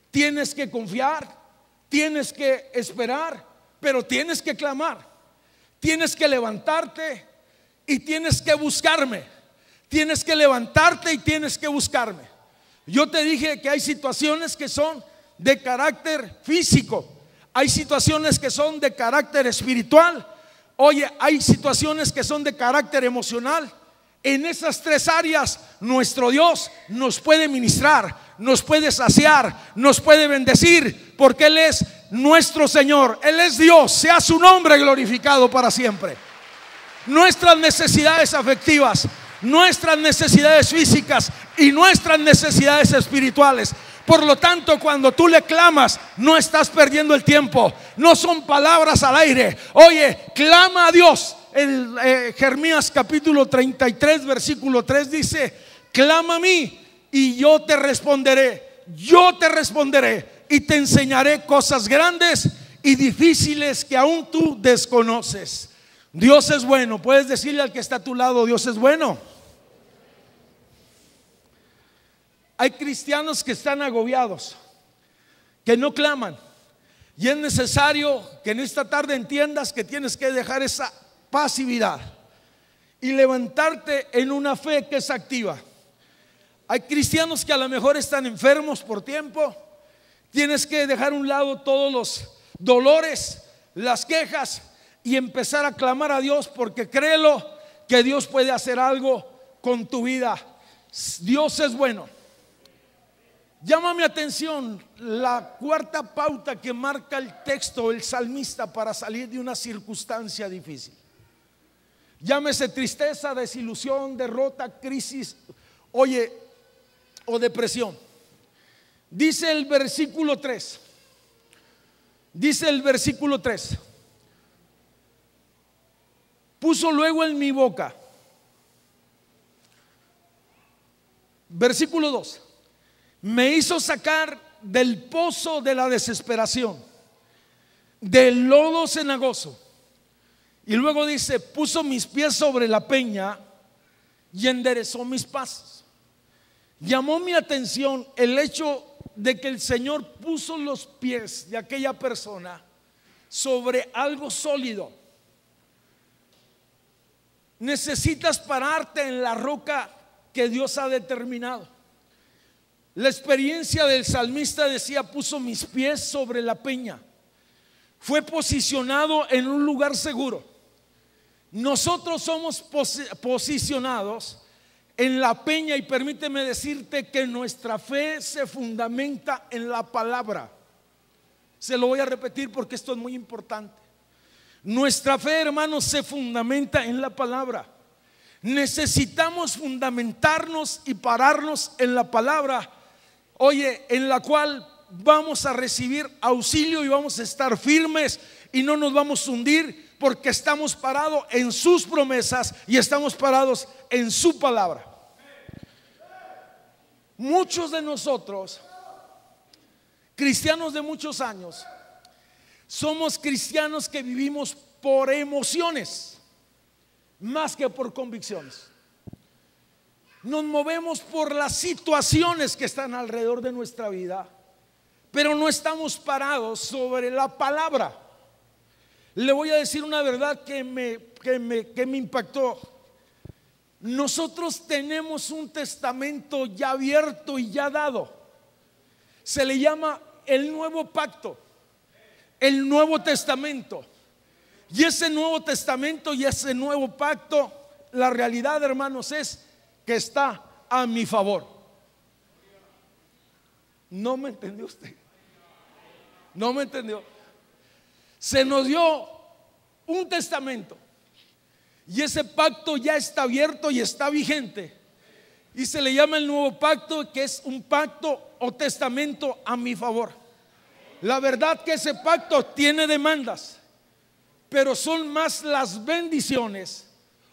tienes que confiar, tienes que esperar, pero tienes que clamar, tienes que levantarte y tienes que buscarme. Tienes que levantarte y tienes que buscarme. Yo te dije que hay situaciones que son de carácter físico, hay situaciones que son de carácter espiritual, hay situaciones que son de carácter emocional. En esas tres áreas nuestro Dios nos puede ministrar, nos puede saciar, nos puede bendecir, porque Él es nuestro Señor, Él es Dios, sea su nombre glorificado para siempre. Nuestras necesidades afectivas, nuestras necesidades físicas y nuestras necesidades espirituales. Por lo tanto, cuando tú le clamas, no estás perdiendo el tiempo, no son palabras al aire. Clama a Dios. Jeremías capítulo 33 versículo 3 dice: clama a mí y yo te responderé y te enseñaré cosas grandes y difíciles que aún tú desconoces. Dios es bueno. Puedes decirle al que está a tu lado: Dios es bueno. Hay cristianos que están agobiados, que no claman, y es necesario que en esta tarde entiendas que tienes que dejar esa pasividad y levantarte en una fe que es activa. Hay cristianos que a lo mejor están enfermos por tiempo. Tienes que dejar a un lado todos los dolores, las quejas, y empezar a clamar a Dios, porque créelo que Dios puede hacer algo con tu vida. Dios es bueno. Llama mi atención la cuarta pauta que marca el texto, el salmista, para salir de una circunstancia difícil. Llámese tristeza, desilusión, derrota, crisis, o depresión. Dice el versículo 3. Puso luego en mi boca. Versículo 2. Me hizo sacar del pozo de la desesperación, del lodo cenagoso. Y luego dice: puso mis pies sobre la peña y enderezó mis pasos. Llamó mi atención el hecho de que el Señor puso los pies de aquella persona sobre algo sólido. Necesitas pararte en la roca que Dios ha determinado. La experiencia del salmista decía: puso mis pies sobre la peña. Fue posicionado en un lugar seguro. Nosotros somos posicionados en la peña, y permíteme decirte que nuestra fe se fundamenta en la palabra. Se lo voy a repetir porque esto es muy importante. Nuestra fe, hermanos, se fundamenta en la palabra. Necesitamos fundamentarnos y pararnos en la palabra, en la cual vamos a recibir auxilio y vamos a estar firmes y no nos vamos a hundir, porque estamos parados en sus promesas y estamos parados en su palabra. Muchos de nosotros, cristianos de muchos años, somos cristianos que vivimos por emociones más que por convicciones. Nos movemos por las situaciones que están alrededor de nuestra vida, pero no estamos parados sobre la palabra. Le voy a decir una verdad que me impactó. Nosotros tenemos un testamento ya abierto y ya dado. Se le llama el Nuevo Pacto, el Nuevo Testamento. Y ese Nuevo Testamento y ese Nuevo Pacto, la realidad, hermanos, es que está a mi favor. ¿No me entendió usted? ¿No me entendió? Se nos dio un testamento y ese pacto ya está abierto y está vigente, y se le llama el Nuevo Pacto, que es un pacto o testamento a mi favor. La verdad que ese pacto tiene demandas, pero son más las bendiciones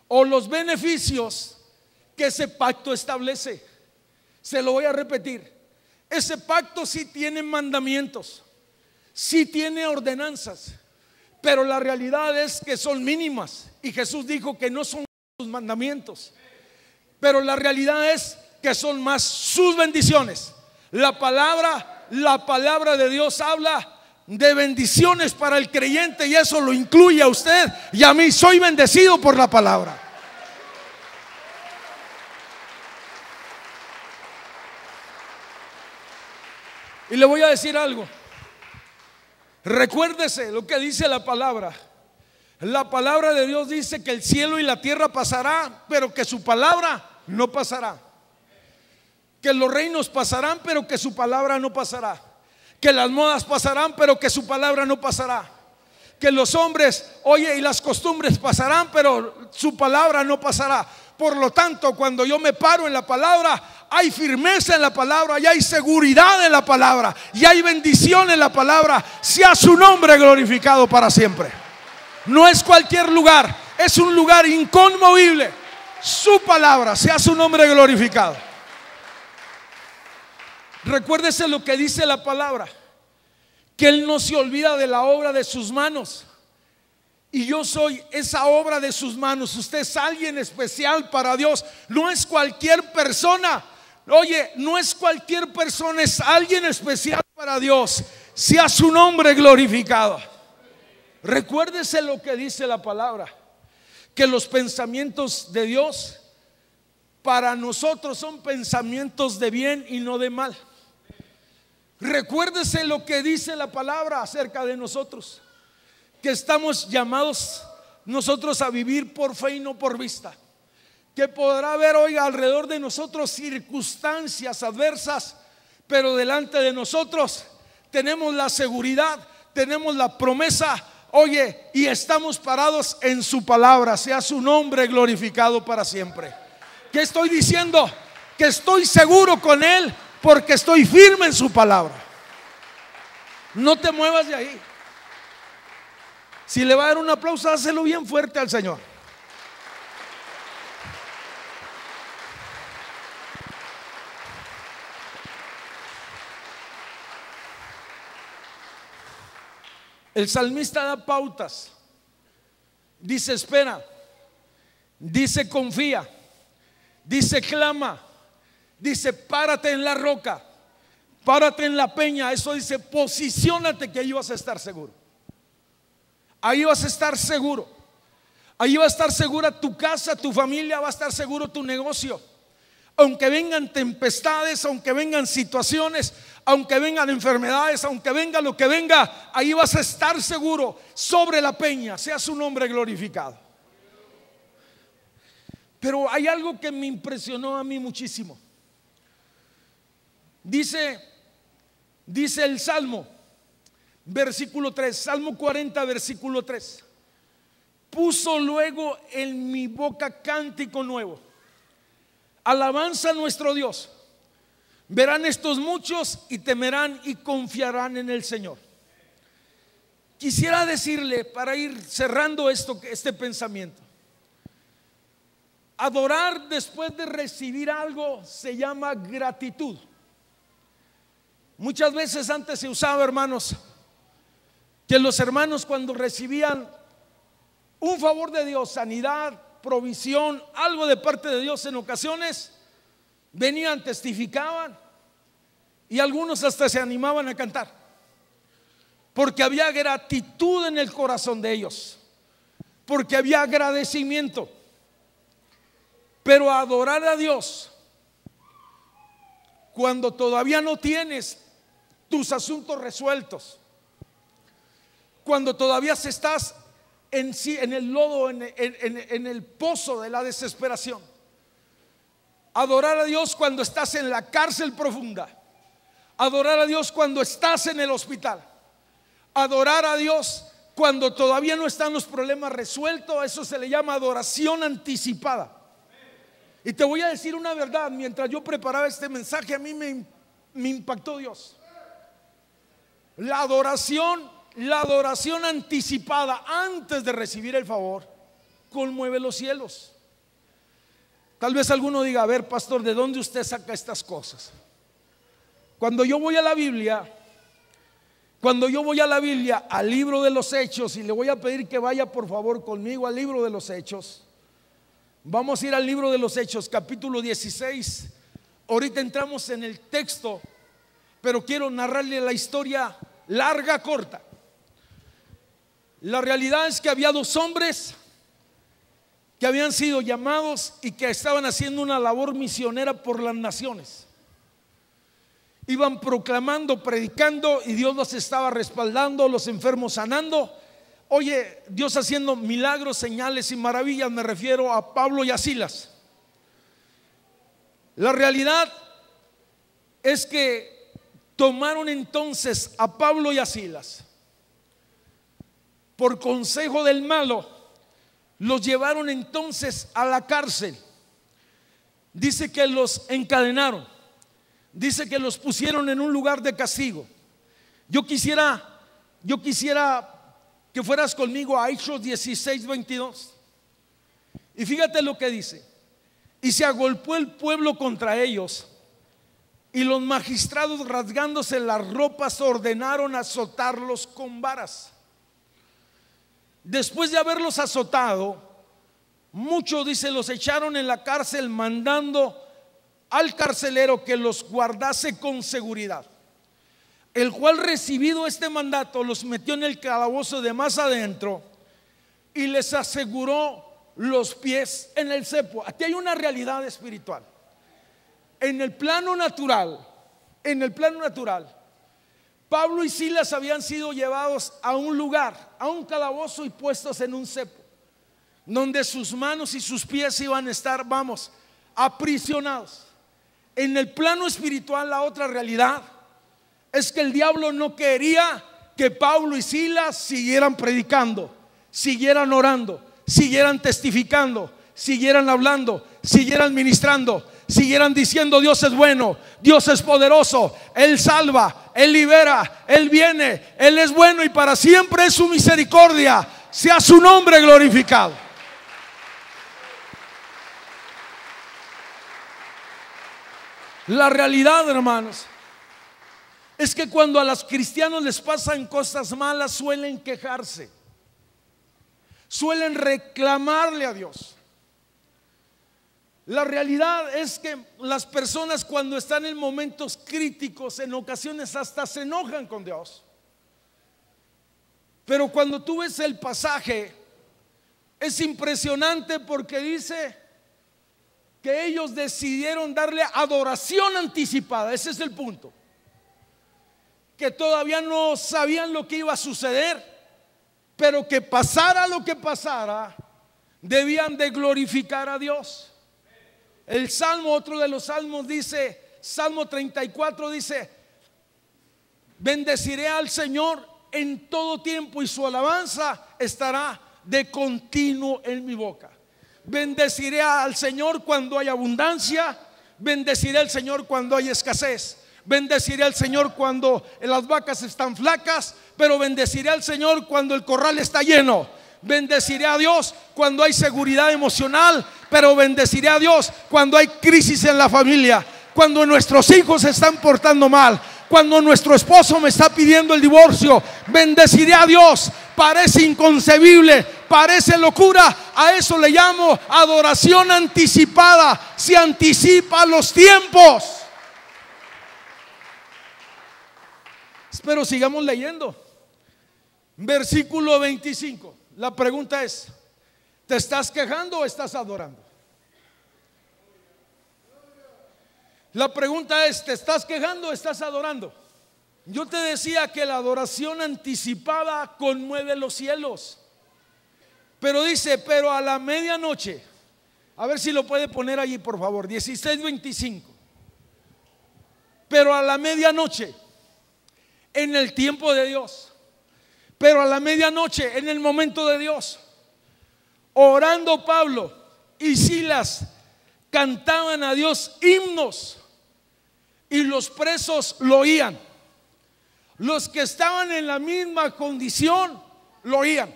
o los beneficios que ese pacto establece. Se lo voy a repetir. Ese pacto sí tiene mandamientos, sí tiene ordenanzas, pero la realidad es que son mínimas, y Jesús dijo que no son sus mandamientos, pero la realidad es que son más sus bendiciones. La palabra de Dios habla de bendiciones para el creyente, y eso lo incluye a usted y a mí. Soy bendecido por la palabra. Y le voy a decir algo. Recuérdese lo que dice la palabra. La palabra de Dios dice que el cielo y la tierra pasará, pero que su palabra no pasará. Que los reinos pasarán, pero que su palabra no pasará. Que las modas pasarán, pero que su palabra no pasará. Que los hombres, oye, y las costumbres pasarán, pero su palabra no pasará. Por lo tanto, cuando yo me paro en la palabra, hay firmeza en la palabra, y hay seguridad en la palabra, y hay bendición en la palabra. Sea su nombre glorificado para siempre. No es cualquier lugar, es un lugar inconmovible. Su palabra, sea su nombre glorificado. Recuérdese lo que dice la palabra, que Él no se olvida de la obra de sus manos. Y yo soy esa obra de sus manos. Usted es alguien especial para Dios. No es cualquier persona. Oye, no es cualquier persona, es alguien especial para Dios. Sea su nombre glorificado. Recuérdese lo que dice la palabra, que los pensamientos de Dios para nosotros son pensamientos de bien y no de mal. Recuérdese lo que dice la palabra acerca de nosotros, que estamos llamados nosotros a vivir por fe y no por vista. Que podrá haber, oiga, alrededor de nosotros circunstancias adversas, pero delante de nosotros tenemos la seguridad, tenemos la promesa, oye, y estamos parados en su palabra. Sea su nombre glorificado para siempre. ¿Qué estoy diciendo? Que estoy seguro con Él porque estoy firme en su palabra. No te muevas de ahí. Si le va a dar un aplauso, hácelo bien fuerte al Señor. El salmista da pautas. Dice espera, dice confía, dice clama, dice párate en la roca, párate en la peña. Eso dice posiciónate, que ahí vas a estar seguro. Ahí vas a estar seguro. Ahí va a estar segura tu casa, tu familia, va a estar seguro tu negocio. Aunque vengan tempestades, aunque vengan situaciones, aunque vengan enfermedades, aunque venga lo que venga, ahí vas a estar seguro sobre la peña. Sea su nombre glorificado. Pero hay algo que me impresionó a mí muchísimo. Dice el Salmo, versículo 3, Salmo 40, versículo 3. Puso luego en mi boca cántico nuevo, alabanza a nuestro Dios. Verán estos muchos y temerán y confiarán en el Señor. Quisiera decirle, para ir cerrando este pensamiento, adorar después de recibir algo se llama gratitud. Muchas veces antes se usaba, hermanos, que los hermanos cuando recibían un favor de Dios, sanidad, provisión, algo de parte de Dios, en ocasiones venían, testificaban, y algunos hasta se animaban a cantar, porque había gratitud en el corazón de ellos, porque había agradecimiento. Pero adorar a Dios cuando todavía no tienes tus asuntos resueltos, cuando todavía estás en el lodo, en el pozo de la desesperación. Adorar a Dios cuando estás en la cárcel profunda. Adorar a Dios cuando estás en el hospital. Adorar a Dios cuando todavía no están los problemas resueltos. Eso se le llama adoración anticipada. Y te voy a decir una verdad. Mientras yo preparaba este mensaje, a mí me impactó Dios. La adoración La adoración anticipada antes de recibir el favor conmueve los cielos. Tal vez alguno diga: a ver, pastor, ¿de dónde usted saca estas cosas? Cuando yo voy a la Biblia, al libro de los Hechos, y le voy a pedir que vaya por favor conmigo al libro de los Hechos. Vamos a ir al libro de los Hechos, capítulo 16. Ahorita entramos en el texto, pero quiero narrarle la historia larga, corta. La realidad es que había dos hombres que habían sido llamados y que estaban haciendo una labor misionera por las naciones. Iban proclamando, predicando, y Dios los estaba respaldando, los enfermos sanando. Oye, Dios haciendo milagros, señales y maravillas. Me refiero a Pablo y a Silas. La realidad es que tomaron entonces a Pablo y a Silas, por consejo del malo, los llevaron entonces a la cárcel. Dice que los encadenaron, dice que los pusieron en un lugar de castigo. Yo quisiera que fueras conmigo a Hechos 16:22. Y fíjate lo que dice: y se agolpó el pueblo contra ellos, y los magistrados, rasgándose las ropas, ordenaron azotarlos con varas. Después de haberlos azotado, muchos, dice, los echaron en la cárcel, mandando al carcelero que los guardase con seguridad, el cual, recibido este mandato, los metió en el calabozo de más adentro y les aseguró los pies en el cepo. Aquí hay una realidad espiritual. En el plano natural, Pablo y Silas habían sido llevados a un lugar, a un calabozo, y puestos en un cepo, donde sus manos y sus pies iban a estar, aprisionados. En el plano espiritual, la otra realidad es que el diablo no quería que Pablo y Silas siguieran predicando, siguieran orando, siguieran testificando, siguieran hablando, siguieran ministrando, siguieran diciendo: Dios es bueno, Dios es poderoso, Él salva, Él libera, Él viene, Él es bueno y para siempre es su misericordia, sea su nombre glorificado. La realidad, hermanos, es que cuando a los cristianos les pasan cosas malas, suelen quejarse, suelen reclamarle a Dios. La realidad es que las personas, cuando están en momentos críticos, en ocasiones hasta se enojan con Dios. Pero cuando tú ves el pasaje, es impresionante, porque dice que ellos decidieron darle adoración anticipada. Ese es el punto. Que todavía no sabían lo que iba a suceder, pero que pasara lo que pasara, debían de glorificar a Dios. El salmo, otro de los salmos, dice, Salmo 34, dice: bendeciré al Señor en todo tiempo, y su alabanza estará de continuo en mi boca. Bendeciré al Señor cuando hay abundancia, bendeciré al Señor cuando hay escasez, bendeciré al Señor cuando las vacas están flacas, pero bendeciré al Señor cuando el corral está lleno. Bendeciré a Dios cuando hay seguridad emocional, pero bendeciré a Dios cuando hay crisis en la familia, cuando nuestros hijos se están portando mal, cuando nuestro esposo me está pidiendo el divorcio. Bendeciré a Dios. Parece inconcebible, parece locura. A eso le llamo adoración anticipada. Se anticipa a los tiempos. Pero sigamos leyendo. Versículo 25. La pregunta es: ¿te estás quejando o estás adorando? La pregunta es: ¿te estás quejando o estás adorando? Yo te decía que la adoración anticipada conmueve los cielos. Pero dice: pero a la medianoche. A ver si lo puede poner allí, por favor. 16:25. Pero a la medianoche, en el tiempo de Dios. Pero a la medianoche, en el momento de Dios, orando Pablo y Silas, cantaban a Dios himnos, y los presos lo oían. Los que estaban en la misma condición lo oían.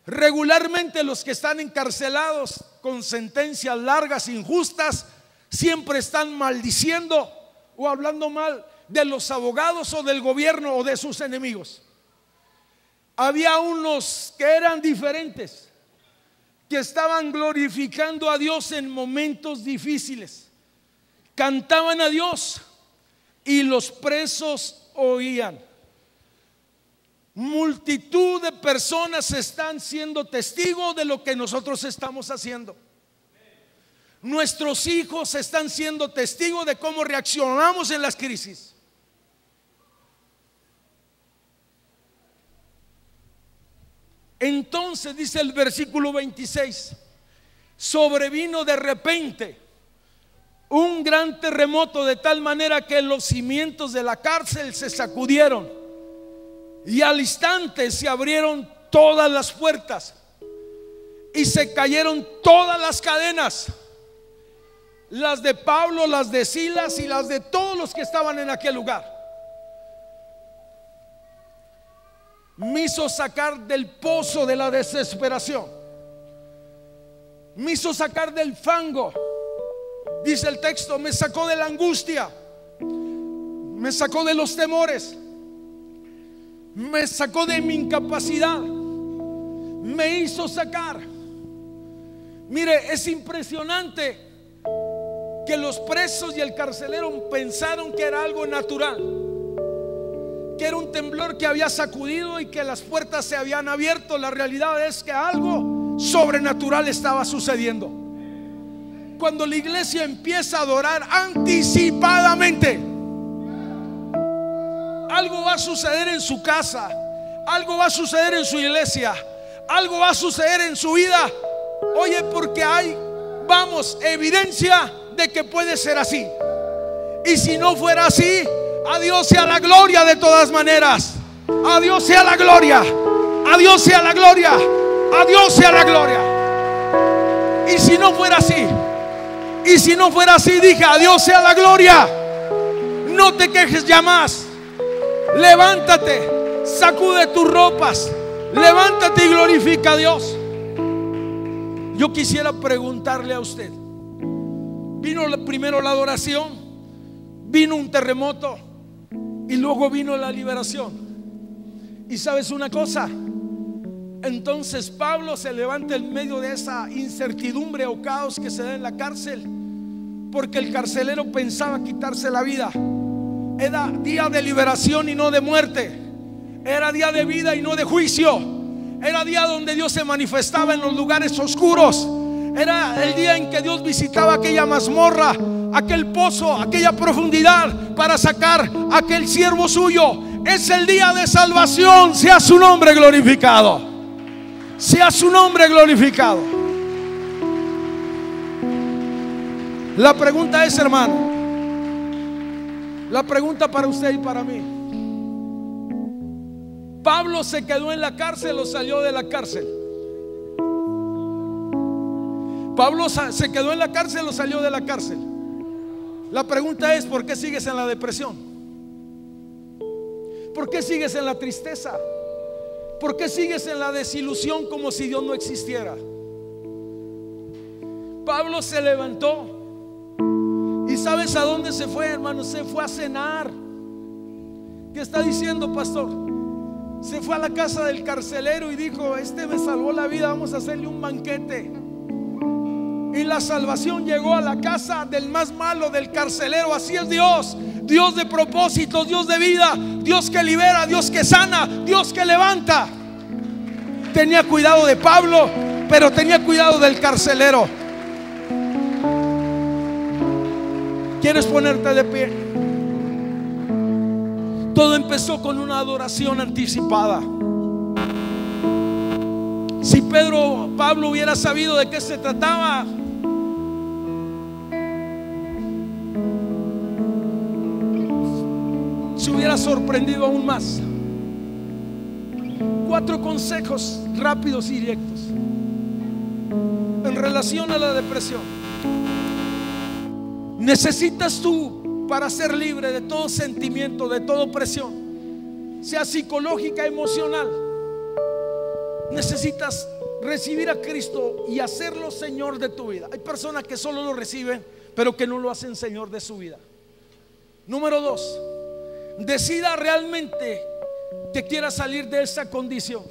Regularmente los que están encarcelados con sentencias largas, injustas, siempre están maldiciendo o hablando mal de los abogados o del gobierno o de sus enemigos. Había unos que eran diferentes, que estaban glorificando a Dios en momentos difíciles. Cantaban a Dios y los presos oían. Multitud de personas están siendo testigos de lo que nosotros estamos haciendo. Nuestros hijos están siendo testigos de cómo reaccionamos en las crisis. Entonces dice el versículo 26, sobrevino de repente un gran terremoto, de tal manera que los cimientos de la cárcel se sacudieron y al instante se abrieron todas las puertas y se cayeron todas las cadenas, las de Pablo, las de Silas y las de todos los que estaban en aquel lugar. Me hizo sacar del pozo de la desesperación, me hizo sacar del fango. Dice el texto, me sacó de la angustia, me sacó de los temores, me sacó de mi incapacidad, me hizo sacar. Mire, es impresionante que los presos y el carcelero pensaron que era algo natural, que era un temblor que había sacudido y que las puertas se habían abierto. La realidad es que algo sobrenatural estaba sucediendo. Cuando la iglesia empieza a adorar anticipadamente, algo va a suceder en su casa, algo va a suceder en su iglesia, algo va a suceder en su vida. Oye, porque hay, vamos, evidencia de que puede ser así. Y si no fuera así, a Dios sea la gloria de todas maneras. A Dios sea la gloria, a Dios sea la gloria, a Dios sea la gloria. Y si no fuera así, y si no fuera así, dije, a Dios sea la gloria. No te quejes ya más. Levántate, sacude tus ropas, levántate y glorifica a Dios. Yo quisiera preguntarle a usted, vino primero la adoración, vino un terremoto y luego vino la liberación. Y sabes una cosa, entonces Pablo se levanta en medio de esa incertidumbre o caos que se da en la cárcel, porque el carcelero pensaba quitarse la vida. Era día de liberación y no de muerte, era día de vida y no de juicio, era día donde Dios se manifestaba en los lugares oscuros, era el día en que Dios visitaba aquella mazmorra, aquel pozo, aquella profundidad para sacar a aquel siervo suyo. Es el día de salvación. Sea su nombre glorificado, sea su nombre glorificado. La pregunta es, hermano, la pregunta para usted y para mí: ¿Pablo se quedó en la cárcel o salió de la cárcel? ¿Pablo se quedó en la cárcel o salió de la cárcel? La pregunta es: ¿por qué sigues en la depresión? ¿Por qué sigues en la tristeza? ¿Por qué sigues en la desilusión como si Dios no existiera? Pablo se levantó y ¿sabes a dónde se fue, hermano? Se fue a cenar. ¿Qué está diciendo, pastor? Se fue a la casa del carcelero y dijo: este me salvó la vida, vamos a hacerle un banquete. Y la salvación llegó a la casa del más malo, del carcelero. Así es Dios, Dios de propósitos, Dios de vida, Dios que libera, Dios que sana, Dios que levanta. Tenía cuidado de Pablo, pero tenía cuidado del carcelero. ¿Quieres ponerte de pie? Todo empezó con una adoración anticipada. Si Pablo hubiera sabido de qué se trataba, se hubiera sorprendido aún más. 4 consejos rápidos y directos en relación a la depresión. Necesitas tú, para ser libre de todo sentimiento, de toda opresión, sea psicológica, emocional, necesitas recibir a Cristo y hacerlo Señor de tu vida. Hay personas que solo lo reciben, pero que no lo hacen Señor de su vida. Número 2, decida realmente que quiera salir de esa condición,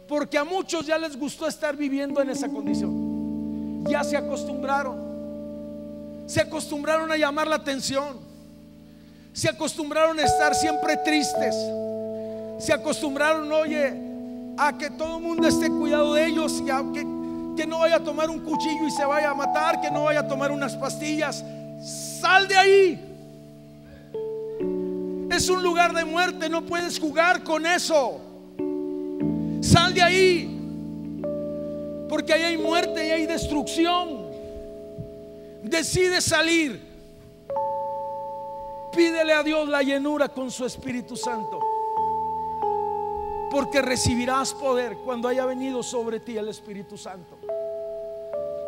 porque a muchos ya les gustó estar viviendo en esa condición. Ya se acostumbraron a llamar la atención, se acostumbraron a estar siempre tristes, se acostumbraron, oye, a que todo el mundo esté cuidado de ellos, y a que no vaya a tomar un cuchillo y se vaya a matar, que no vaya a tomar unas pastillas. Sal de ahí. Es un lugar de muerte, no puedes jugar con eso. Sal de ahí, porque ahí hay muerte y hay destrucción. Decide salir. Pídele a Dios la llenura con su Espíritu Santo, porque recibirás poder cuando haya venido sobre ti el Espíritu Santo.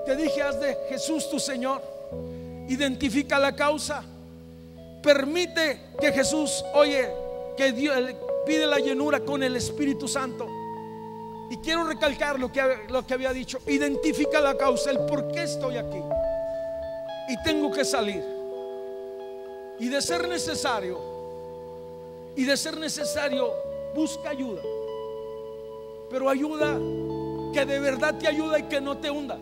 Te dije, haz de Jesús tu Señor. Identifica la causa. Permite que Jesús, oye, que Dios pide la llenura con el Espíritu Santo. Y quiero recalcar lo que había dicho. Identifica la causa, el por qué estoy aquí y tengo que salir. Y de ser necesario, busca ayuda, pero ayuda que de verdad te ayuda y que no te hunda.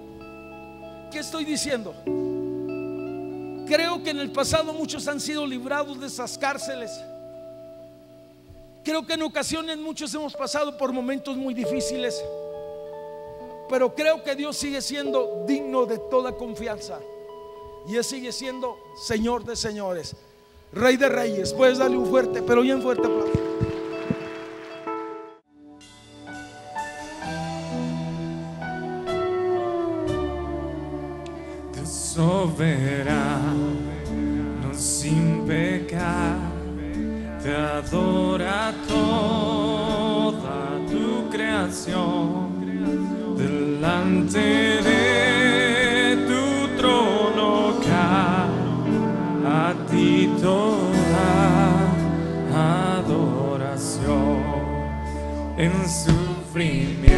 ¿Qué estoy diciendo? Creo que en el pasado muchos han sido librados de esas cárceles. Creo que en ocasiones muchos hemos pasado por momentos muy difíciles, pero creo que Dios sigue siendo digno de toda confianza, y Él sigue siendo Señor de señores, Rey de reyes. Puedes darle un fuerte, pero bien fuerte aplauso. Soberano, sin pecar, te adora toda tu creación. Delante de tu trono a ti toda adoración. En sufrimiento